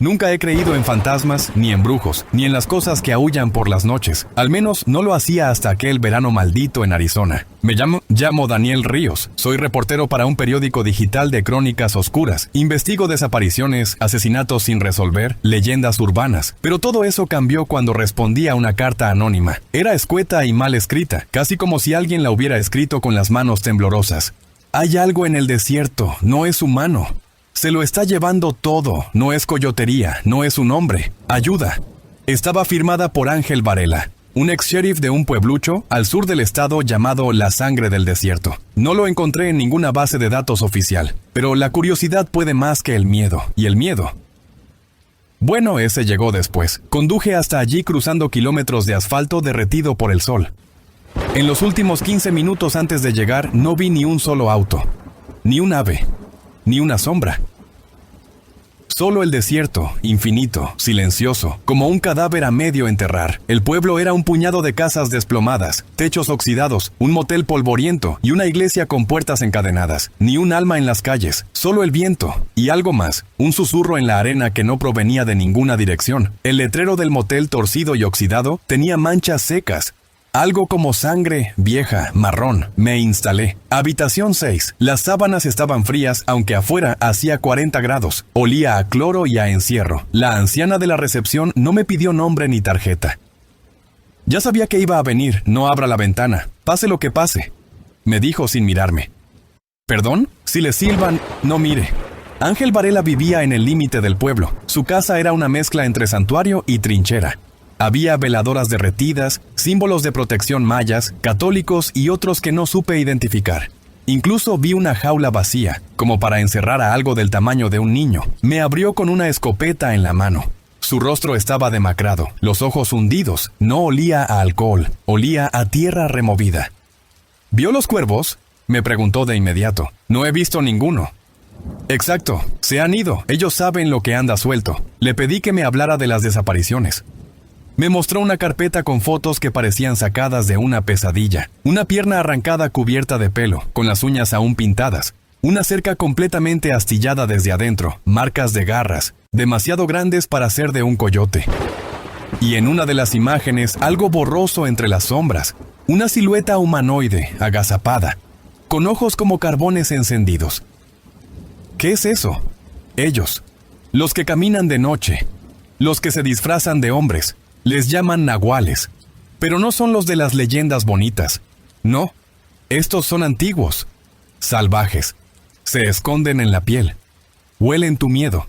Nunca he creído en fantasmas, ni en brujos, ni en las cosas que aúllan por las noches. Al menos no lo hacía hasta aquel verano maldito en Arizona. Me llamo Daniel Ríos. Soy reportero para un periódico digital de crónicas oscuras. Investigo desapariciones, asesinatos sin resolver, leyendas urbanas. Pero todo eso cambió cuando respondí a una carta anónima. Era escueta y mal escrita, casi como si alguien la hubiera escrito con las manos temblorosas. Hay algo en el desierto, no es humano. Se lo está llevando todo, no es coyotería, no es un hombre. Ayuda. Estaba firmada por Ángel Varela, un ex sheriff de un pueblucho al sur del estado llamado La Sangre del Desierto. No lo encontré en ninguna base de datos oficial, pero la curiosidad puede más que el miedo, y el miedo. Bueno, ese llegó después. Conduje hasta allí cruzando kilómetros de asfalto derretido por el sol. En los últimos 15 minutos antes de llegar no vi ni un solo auto, ni un ave, ni una sombra. Solo el desierto, infinito, silencioso, como un cadáver a medio enterrar. El pueblo era un puñado de casas desplomadas, techos oxidados, un motel polvoriento y una iglesia con puertas encadenadas. Ni un alma en las calles, solo el viento y algo más, un susurro en la arena que no provenía de ninguna dirección. El letrero del motel torcido y oxidado tenía manchas secas. Algo como sangre vieja, marrón. Me instalé. Habitación 6. Las sábanas estaban frías, aunque afuera hacía 40 grados. Olía a cloro y a encierro. La anciana de la recepción no me pidió nombre ni tarjeta. Ya sabía que iba a venir. No abra la ventana. Pase lo que pase, me dijo sin mirarme. ¿Perdón? Si le silban, no mire. Ángel Varela vivía en el límite del pueblo. Su casa era una mezcla entre santuario y trinchera. Había veladoras derretidas, símbolos de protección mayas, católicos y otros que no supe identificar. Incluso vi una jaula vacía, como para encerrar a algo del tamaño de un niño. Me abrió con una escopeta en la mano. Su rostro estaba demacrado, los ojos hundidos. No olía a alcohol, olía a tierra removida. ¿Vio los cuervos?, me preguntó de inmediato. No he visto ninguno. Exacto, se han ido. Ellos saben lo que anda suelto. Le pedí que me hablara de las desapariciones. Me mostró una carpeta con fotos que parecían sacadas de una pesadilla. Una pierna arrancada cubierta de pelo, con las uñas aún pintadas. Una cerca completamente astillada desde adentro, marcas de garras, demasiado grandes para ser de un coyote. Y en una de las imágenes, algo borroso entre las sombras. Una silueta humanoide, agazapada, con ojos como carbones encendidos. ¿Qué es eso? Ellos, los que caminan de noche, los que se disfrazan de hombres. Les llaman nahuales, pero no son los de las leyendas bonitas. No, estos son antiguos, salvajes. Se esconden en la piel. Huelen tu miedo.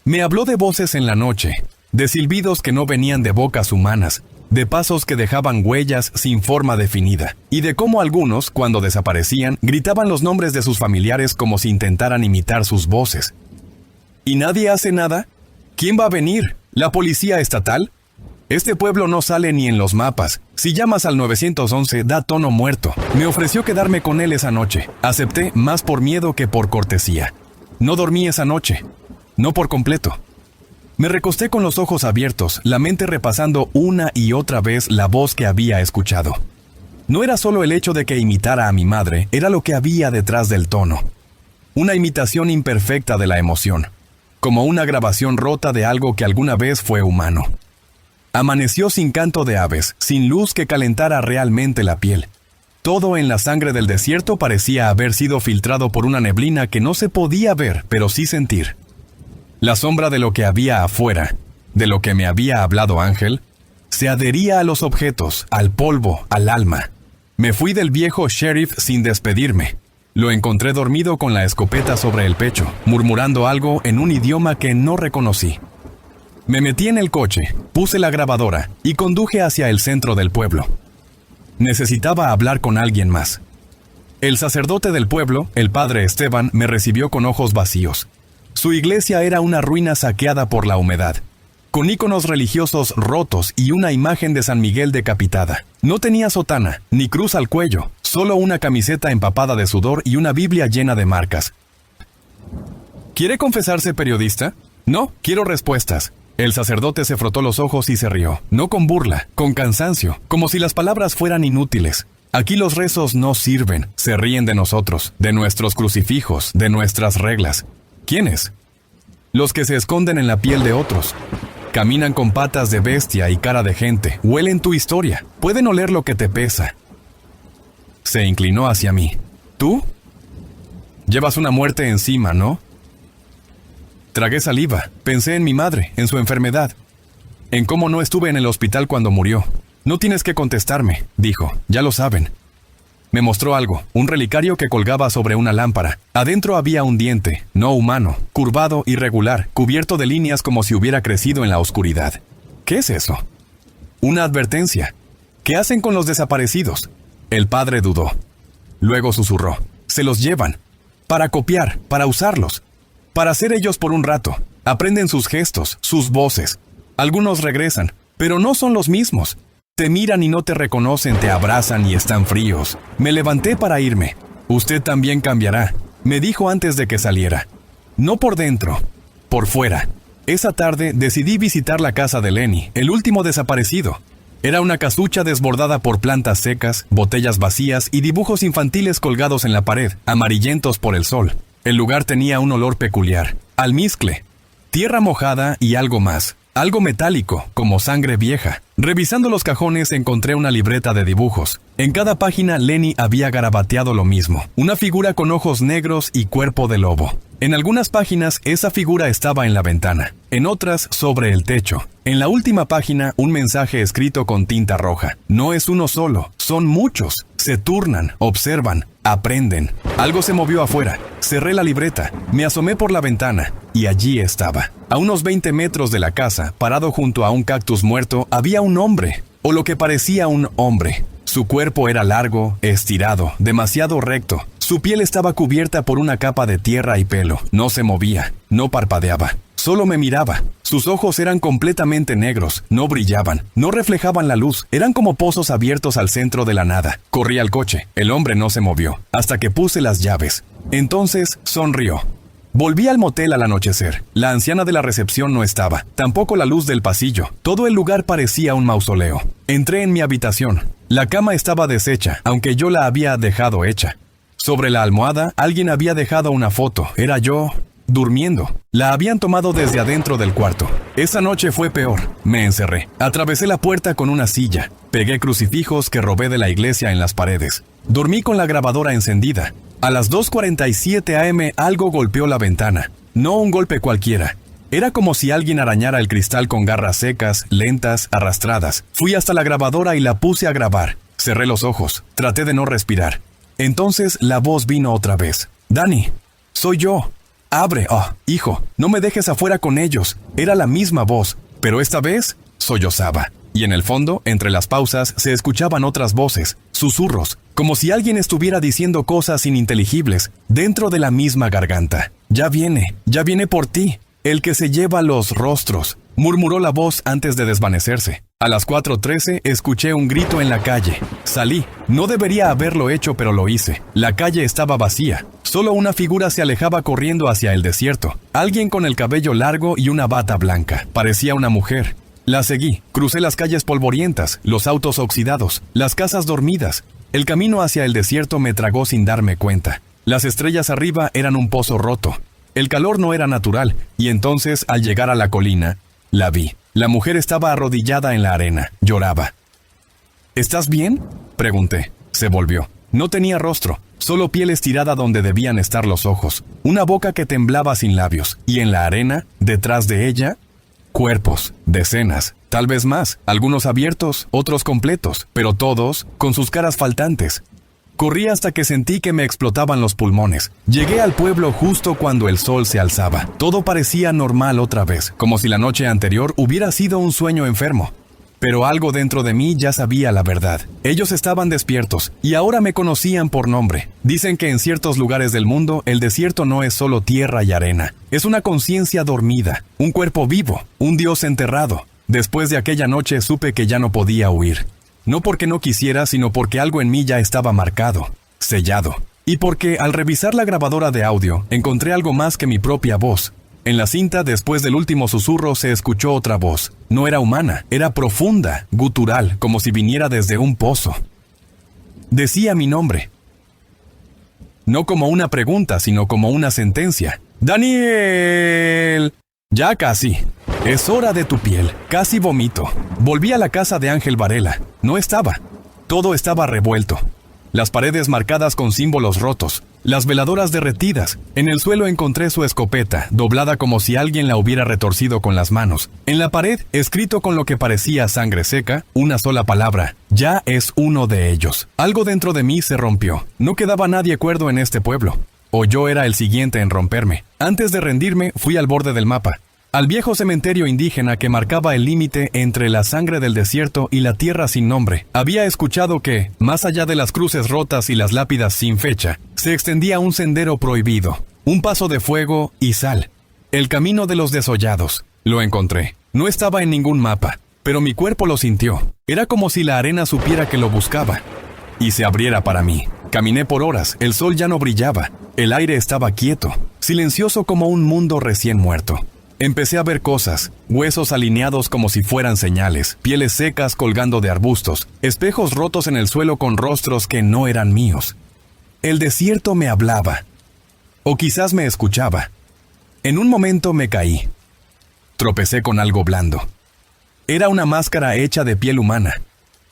Me habló de voces en la noche, de silbidos que no venían de bocas humanas, de pasos que dejaban huellas sin forma definida, y de cómo algunos, cuando desaparecían, gritaban los nombres de sus familiares como si intentaran imitar sus voces. ¿Y nadie hace nada? ¿Quién va a venir? ¿La policía estatal? Este pueblo no sale ni en los mapas. Si llamas al 911, da tono muerto. Me ofreció quedarme con él esa noche. Acepté más por miedo que por cortesía. No dormí esa noche. No por completo. Me recosté con los ojos abiertos, la mente repasando una y otra vez la voz que había escuchado. No era solo el hecho de que imitara a mi madre, era lo que había detrás del tono. Una imitación imperfecta de la emoción. Como una grabación rota de algo que alguna vez fue humano. Amaneció sin canto de aves, sin luz que calentara realmente la piel. Todo en la sangre del desierto parecía haber sido filtrado por una neblina que no se podía ver, pero sí sentir. La sombra de lo que había afuera, de lo que me había hablado Ángel, se adhería a los objetos, al polvo, al alma. Me fui del viejo sheriff sin despedirme. Lo encontré dormido con la escopeta sobre el pecho, murmurando algo en un idioma que no reconocí. Me metí en el coche, puse la grabadora y conduje hacia el centro del pueblo. Necesitaba hablar con alguien más. El sacerdote del pueblo, el padre Esteban, me recibió con ojos vacíos. Su iglesia era una ruina saqueada por la humedad, con íconos religiosos rotos y una imagen de San Miguel decapitada. No tenía sotana, ni cruz al cuello, solo una camiseta empapada de sudor y una Biblia llena de marcas. ¿Quiere confesarse periodista? No, quiero respuestas. El sacerdote se frotó los ojos y se rió, no con burla, con cansancio, como si las palabras fueran inútiles. Aquí los rezos no sirven, se ríen de nosotros, de nuestros crucifijos, de nuestras reglas. ¿Quiénes? los que se esconden en la piel de otros. Caminan con patas de bestia y cara de gente, huelen tu historia, pueden oler lo que te pesa. Se inclinó hacia mí. ¿Tú? Llevas una muerte encima, ¿no? Tragué saliva, pensé en mi madre, en su enfermedad, en cómo no estuve en el hospital cuando murió. No tienes que contestarme, dijo, ya lo saben. Me mostró algo, un relicario que colgaba sobre una lámpara. Adentro había un diente, no humano, curvado, irregular, cubierto de líneas como si hubiera crecido en la oscuridad. ¿Qué es eso? Una advertencia. ¿Qué hacen con los desaparecidos? El padre dudó. Luego susurró. Se los llevan. Para copiar, para usarlos. Para ser ellos por un rato. Aprenden sus gestos, sus voces. Algunos regresan, pero no son los mismos. Te miran y no te reconocen, te abrazan y están fríos. Me levanté para irme. Usted también cambiará, me dijo antes de que saliera. No por dentro, por fuera. Esa tarde decidí visitar la casa de Lenny, el último desaparecido. Era una casucha desbordada por plantas secas, botellas vacías y dibujos infantiles colgados en la pared, amarillentos por el sol. El lugar tenía un olor peculiar, almizcle, tierra mojada y algo más. Algo metálico, como sangre vieja. Revisando los cajones encontré una libreta de dibujos. En cada página Lenny había garabateado lo mismo. Una figura con ojos negros y cuerpo de lobo. En algunas páginas esa figura estaba en la ventana. En otras sobre el techo. En la última página un mensaje escrito con tinta roja. No es uno solo, son muchos. Se turnan, observan, aprenden. Algo se movió afuera. Cerré la libreta, me asomé por la ventana y allí estaba. A unos 20 metros de la casa, parado junto a un cactus muerto, había un hombre, o lo que parecía un hombre. Su cuerpo era largo, estirado, demasiado recto. Su piel estaba cubierta por una capa de tierra y pelo. No se movía, no parpadeaba. Solo me miraba. Sus ojos eran completamente negros, no brillaban, no reflejaban la luz, eran como pozos abiertos al centro de la nada. Corrí al coche, el hombre no se movió, hasta que puse las llaves. Entonces sonrió. Volví al motel al anochecer. La anciana de la recepción no estaba, tampoco la luz del pasillo. Todo el lugar parecía un mausoleo. Entré en mi habitación. La cama estaba deshecha, aunque yo la había dejado hecha. Sobre la almohada, alguien había dejado una foto. Era yo durmiendo. La habían tomado desde adentro del cuarto. Esa noche fue peor. Me encerré. Atravesé la puerta con una silla. Pegué crucifijos que robé de la iglesia en las paredes. Dormí con la grabadora encendida. A las 2:47 a.m. algo golpeó la ventana. No un golpe cualquiera. Era como si alguien arañara el cristal con garras secas, lentas, arrastradas. Fui hasta la grabadora y la puse a grabar. Cerré los ojos. Traté de no respirar. Entonces la voz vino otra vez. Dani, soy yo. Abre, hijo, no me dejes afuera con ellos. Era la misma voz, pero esta vez sollozaba. Y en el fondo, entre las pausas, se escuchaban otras voces, susurros, como si alguien estuviera diciendo cosas ininteligibles, dentro de la misma garganta. Ya viene por ti, el que se lleva los rostros, murmuró la voz antes de desvanecerse. A las 4:13 escuché un grito en la calle. Salí. No debería haberlo hecho, pero lo hice. La calle estaba vacía. Solo una figura se alejaba corriendo hacia el desierto. Alguien con el cabello largo y una bata blanca. Parecía una mujer. La seguí. Crucé las calles polvorientas, los autos oxidados, las casas dormidas. El camino hacia el desierto me tragó sin darme cuenta. Las estrellas arriba eran un pozo roto. El calor no era natural, y entonces, al llegar a la colina, la vi. La mujer estaba arrodillada en la arena. Lloraba. ¿Estás bien?, pregunté. Se volvió. No tenía rostro, solo piel estirada donde debían estar los ojos. Una boca que temblaba sin labios. Y en la arena, detrás de ella, cuerpos, decenas, tal vez más. Algunos abiertos, otros completos, pero todos con sus caras faltantes. Corrí hasta que sentí que me explotaban los pulmones. Llegué al pueblo justo cuando el sol se alzaba. Todo parecía normal otra vez, como si la noche anterior hubiera sido un sueño enfermo. Pero algo dentro de mí ya sabía la verdad. Ellos estaban despiertos y ahora me conocían por nombre. Dicen que en ciertos lugares del mundo el desierto no es solo tierra y arena. Es una conciencia dormida, un cuerpo vivo, un dios enterrado. Después de aquella noche supe que ya no podía huir. No porque no quisiera, sino porque algo en mí ya estaba marcado, sellado. Y porque, al revisar la grabadora de audio, encontré algo más que mi propia voz. En la cinta, después del último susurro, se escuchó otra voz. No era humana, era profunda, gutural, como si viniera desde un pozo. Decía mi nombre. No como una pregunta, sino como una sentencia. ¡Daniel! Ya casi. Es hora de tu piel. Casi vomito. Volví a la casa de Ángel Varela. No estaba. Todo estaba revuelto. Las paredes marcadas con símbolos rotos. Las veladoras derretidas. En el suelo encontré su escopeta, doblada como si alguien la hubiera retorcido con las manos. En la pared, escrito con lo que parecía sangre seca, una sola palabra: ya es uno de ellos. Algo dentro de mí se rompió. No quedaba nadie cuerdo en este pueblo. O yo era el siguiente en romperme. Antes de rendirme, fui al borde del mapa. Al viejo cementerio indígena que marcaba el límite entre la sangre del desierto y la tierra sin nombre. Había escuchado que, más allá de las cruces rotas y las lápidas sin fecha, se extendía un sendero prohibido, un paso de fuego y sal. El camino de los desollados. Lo encontré. No estaba en ningún mapa, pero mi cuerpo lo sintió. Era como si la arena supiera que lo buscaba y se abriera para mí. Caminé por horas, el sol ya no brillaba, el aire estaba quieto, silencioso como un mundo recién muerto. Empecé a ver cosas, huesos alineados como si fueran señales, pieles secas colgando de arbustos, espejos rotos en el suelo con rostros que no eran míos. El desierto me hablaba, o quizás me escuchaba. En un momento me caí. Tropecé con algo blando. Era una máscara hecha de piel humana,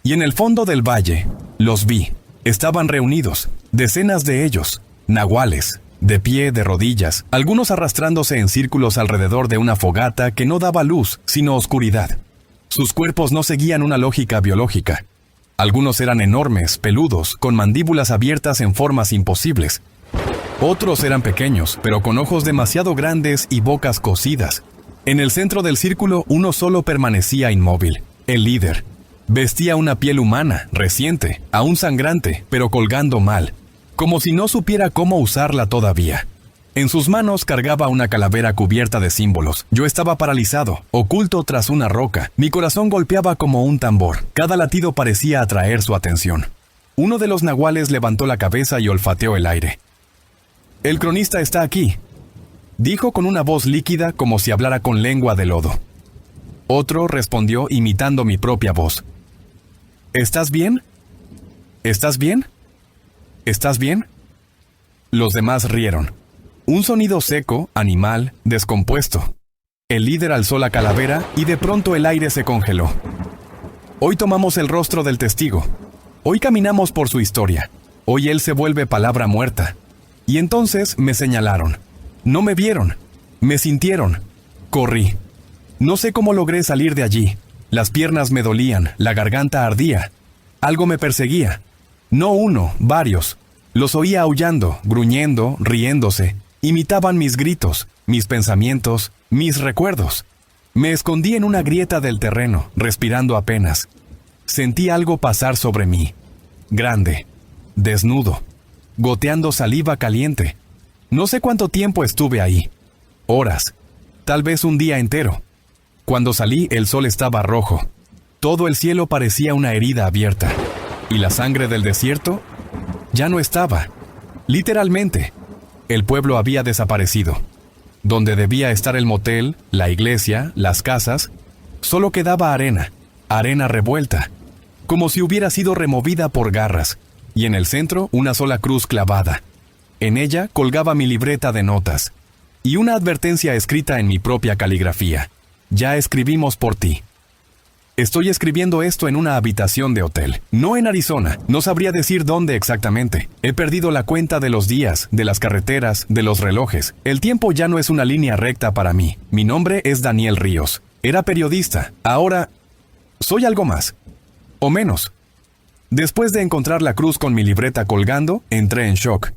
y en el fondo del valle, los vi. Estaban reunidos, decenas de ellos, nahuales, de pie, de rodillas, algunos arrastrándose en círculos alrededor de una fogata que no daba luz, sino oscuridad. Sus cuerpos no seguían una lógica biológica. Algunos eran enormes, peludos, con mandíbulas abiertas en formas imposibles. Otros eran pequeños, pero con ojos demasiado grandes y bocas cosidas. En el centro del círculo, uno solo permanecía inmóvil, el líder. Vestía una piel humana, reciente, aún sangrante, pero colgando mal, como si no supiera cómo usarla todavía. En sus manos cargaba una calavera cubierta de símbolos. Yo estaba paralizado, oculto tras una roca. Mi corazón golpeaba como un tambor. Cada latido parecía atraer su atención. Uno de los nahuales levantó la cabeza y olfateó el aire. «El cronista está aquí», dijo con una voz líquida como si hablara con lengua de lodo. Otro respondió imitando mi propia voz. «¿Estás bien? ¿Estás bien? ¿Estás bien?». Los demás rieron. Un sonido seco, animal, descompuesto. El líder alzó la calavera y de pronto el aire se congeló. Hoy tomamos el rostro del testigo. Hoy caminamos por su historia. Hoy él se vuelve palabra muerta. Y entonces me señalaron. No me vieron. Me sintieron. Corrí. No sé cómo logré salir de allí. Las piernas me dolían, la garganta ardía. Algo me perseguía. No uno, varios. Los oía aullando, gruñendo, riéndose. Imitaban mis gritos, mis pensamientos, mis recuerdos. Me escondí en una grieta del terreno, respirando apenas. Sentí algo pasar sobre mí. Grande, desnudo, goteando saliva caliente. No sé cuánto tiempo estuve ahí. Horas, tal vez un día entero. Cuando salí, el sol estaba rojo. Todo el cielo parecía una herida abierta. ¿Y la sangre del desierto? Ya no estaba. Literalmente. El pueblo había desaparecido. Donde debía estar el motel, la iglesia, las casas, solo quedaba arena, arena revuelta, como si hubiera sido removida por garras, y en el centro una sola cruz clavada. En ella colgaba mi libreta de notas, y una advertencia escrita en mi propia caligrafía. Ya escribimos por ti. Estoy escribiendo esto en una habitación de hotel, no en Arizona, no sabría decir dónde exactamente. He perdido la cuenta de los días, de las carreteras, de los relojes. El tiempo ya no es una línea recta para mí. Mi nombre es Daniel Ríos. Era periodista, ahora soy algo más. O menos. Después de encontrar la cruz con mi libreta colgando, entré en shock.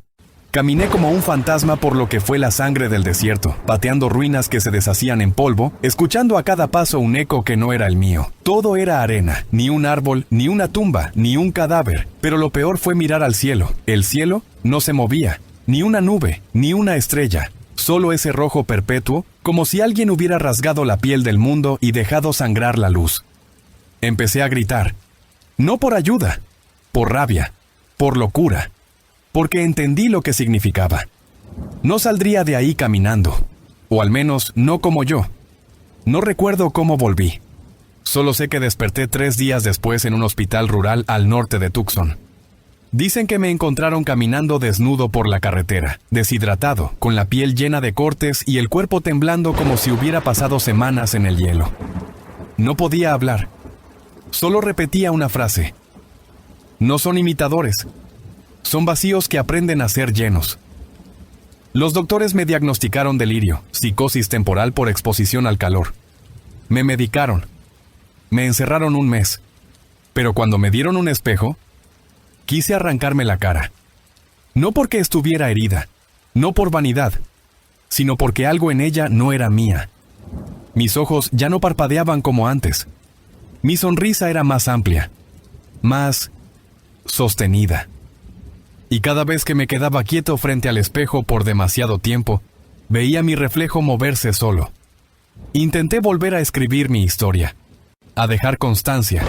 Caminé como un fantasma por lo que fue la sangre del desierto, pateando ruinas que se deshacían en polvo, escuchando a cada paso un eco que no era el mío. Todo era arena, ni un árbol, ni una tumba, ni un cadáver. Pero lo peor fue mirar al cielo. El cielo no se movía, ni una nube, ni una estrella. Solo ese rojo perpetuo, como si alguien hubiera rasgado la piel del mundo y dejado sangrar la luz. Empecé a gritar. No por ayuda, por rabia, por locura. Porque entendí lo que significaba. No saldría de ahí caminando, o al menos no como yo. No recuerdo cómo volví. Solo sé que desperté 3 días después en un hospital rural al norte de Tucson. Dicen que me encontraron caminando desnudo por la carretera, deshidratado, con la piel llena de cortes y el cuerpo temblando como si hubiera pasado semanas en el hielo. No podía hablar. Solo repetía una frase. No son imitadores. Son vacíos que aprenden a ser llenos. Los doctores me diagnosticaron delirio, psicosis temporal por exposición al calor. Me medicaron. Me encerraron un mes. Pero cuando me dieron un espejo, quise arrancarme la cara. No porque estuviera herida, no por vanidad, sino porque algo en ella no era mía. Mis ojos ya no parpadeaban como antes. Mi sonrisa era más amplia, más sostenida. Y cada vez que me quedaba quieto frente al espejo por demasiado tiempo, veía mi reflejo moverse solo. Intenté volver a escribir mi historia, a dejar constancia,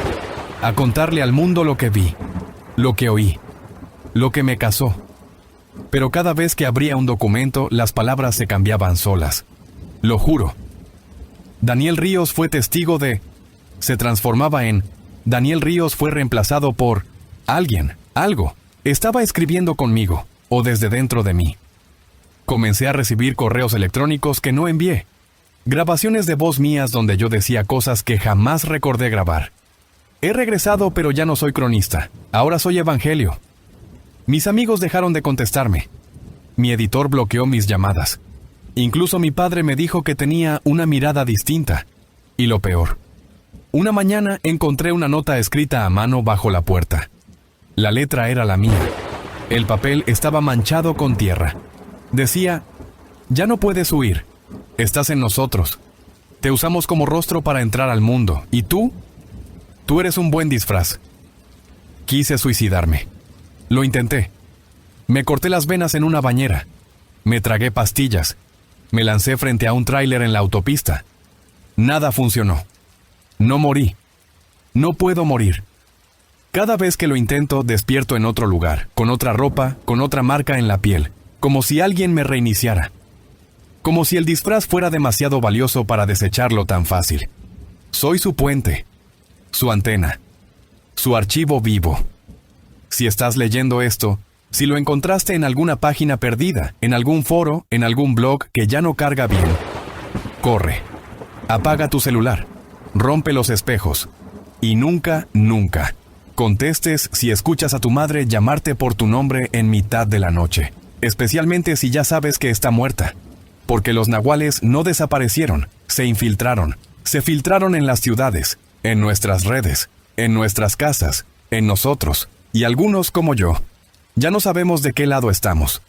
a contarle al mundo lo que vi, lo que oí, lo que me casó. Pero cada vez que abría un documento, las palabras se cambiaban solas. Lo juro. Daniel Ríos fue testigo de... Se transformaba en... Daniel Ríos fue reemplazado por... Alguien, algo. Estaba escribiendo conmigo, o desde dentro de mí. Comencé a recibir correos electrónicos que no envié. Grabaciones de voz mías donde yo decía cosas que jamás recordé grabar. He regresado, pero ya no soy cronista. Ahora soy evangelio. Mis amigos dejaron de contestarme. Mi editor bloqueó mis llamadas. Incluso mi padre me dijo que tenía una mirada distinta. Y lo peor. Una mañana encontré una nota escrita a mano bajo la puerta. La letra era la mía. El papel estaba manchado con tierra. Decía, ya no puedes huir. Estás en nosotros. Te usamos como rostro para entrar al mundo. ¿Y tú? Tú eres un buen disfraz. Quise suicidarme. Lo intenté. Me corté las venas en una bañera. Me tragué pastillas. Me lancé frente a un tráiler en la autopista. Nada funcionó. No morí. No puedo morir. Cada vez que lo intento, despierto en otro lugar, con otra ropa, con otra marca en la piel, como si alguien me reiniciara. Como si el disfraz fuera demasiado valioso para desecharlo tan fácil. Soy su puente, su antena, su archivo vivo. Si estás leyendo esto, si lo encontraste en alguna página perdida, en algún foro, en algún blog que ya no carga bien, corre, apaga tu celular, rompe los espejos y nunca, nunca contestes si escuchas a tu madre llamarte por tu nombre en mitad de la noche, especialmente si ya sabes que está muerta, porque los nahuales no desaparecieron, se infiltraron, se filtraron en las ciudades, en nuestras redes, en nuestras casas, en nosotros, y algunos como yo, ya no sabemos de qué lado estamos.